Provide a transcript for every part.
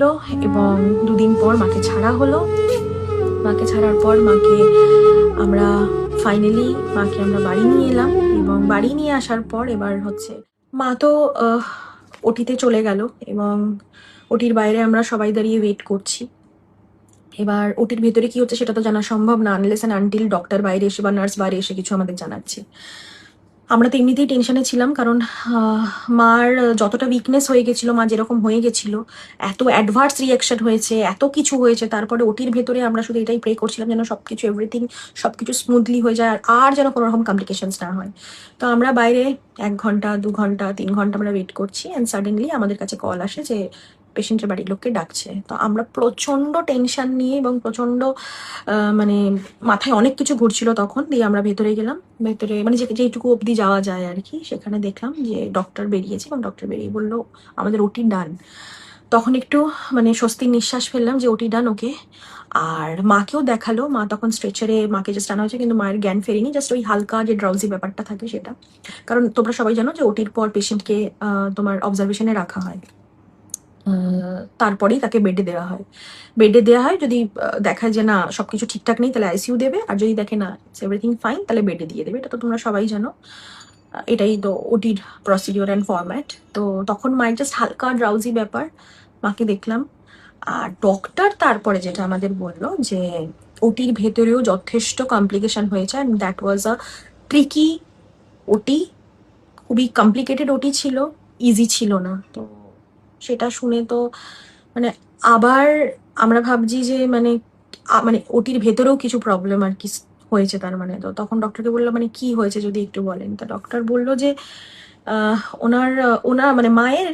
হলো এবং 2 দিন পর মাকে ছাড়া হলো। মাকে ছাড়ার পর আমরা ফাইনালি আমরা বাড়ি নিয়ে এলাম এবং বাড়ি নিয়ে আসার পর এবার হচ্ছে মা তো ওটিতে চলে গেল এবং ওটির বাইরে আমরা সবাই দাঁড়িয়ে ওয়েট করছি। এবার ওটির ভেতরে কি হচ্ছে সেটা তো জানা সম্ভব না আনলেস অ্যান্ড আনটিল ডক্টর বাইরে এসে বা নার্স বাইরে এসে কিছু আমাদের জানাচ্ছে। আমরা তো এমনিতেই টেনশনে ছিলাম, কারণ মার যতটা উইকনেস হয়ে গেছিল, মা যেরকম হয়ে গেছিল, এত অ্যাডভার্স রিয়াকশন হয়েছে, এত কিছু হয়েছে, তারপরে ওটির ভেতরে আমরা শুধু এটাই প্রে করছিলাম যেন সবকিছু এভরিথিং সবকিছু স্মুথলি হয়ে যায় আর যেন কোনো রকম কমপ্লিকেশনস না হয়। তো আমরা বাইরে 1 ঘন্টা 2 ঘন্টা 3 ঘন্টা আমরা ওয়েট করছি অ্যান্ড সাডেনলি আমাদের কাছে কল আসে যে পেশেন্টের বাড়ির লোককে ডাকছে। তো আমরা প্রচন্ড টেনশন নিয়ে এবং প্রচন্ড মানে মাথায় অনেক কিছু ঘুরছিল তখন। দিয়ে আমরা ভেতরে গেলাম, ভেতরে মানে যেটুকু অবধি যাওয়া যায় আর কি, সেখানে দেখলাম যে ডক্টর বেরিয়েছে এবং ডক্টর বেরিয়ে বললো আমাদের ওটি ডান। তখন একটু মানে স্বস্তির নিঃশ্বাস ফেললাম যে ওটি ডান, ওকে। আর মাকেও দেখালো, মা তখন স্ট্রেচারে, মাকে জাস্ট আনা হয়েছে কিন্তু মায়ের জ্ঞান ফেরেনি, জাস্ট ওই হালকা যে ড্রাউজি ব্যাপারটা থাকে সেটা। কারণ তোমরা সবাই জানো যে ওটির পর পেশেন্টকে তোমার অবজারভেশনে রাখা হয়, তারপরেই তাকে বেডে দেওয়া হয়। বেডে দেওয়া হয় যদি দেখায় যে না সবকিছু ঠিকঠাক নেই তাহলে আইসিইউ দেবে, আর যদি দেখে না এভরিথিং ফাইন তাহলে বেডে দিয়ে দেবে। এটা তো তোমরা সবাই জানো, এটাই তো ওটির প্রসিডিওর অ্যান্ড ফরম্যাট। তো তখন মায়ের জাস্ট হালকা ড্রাউজি ব্যাপার, মাকে দেখলাম। আর ডক্টর তারপরে যেটা আমাদের বললো যে ওটির ভেতরেও যথেষ্ট কমপ্লিকেশন হয়েছে and that was a tricky ওটি, খুবই কমপ্লিকেটেড ওটি ছিল, ইজি ছিল না। তো সেটা শুনে তো মানে আবার আমরা ভাবছি যে মানে মানে ওটির ভেতরেও কিছু প্রবলেম আর কি হয়েছে তার মানে। তো তখন ডক্টরকে বললাম মানে কি হয়েছে যদি একটু বলেন। তো ডক্টর বলল যে ওনার মানে মায়ের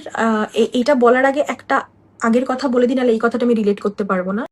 এইটা বলার আগে একটা আগের কথা বলে দিন, নাহলে এই কথাটা আমি রিলেট করতে পারবো না।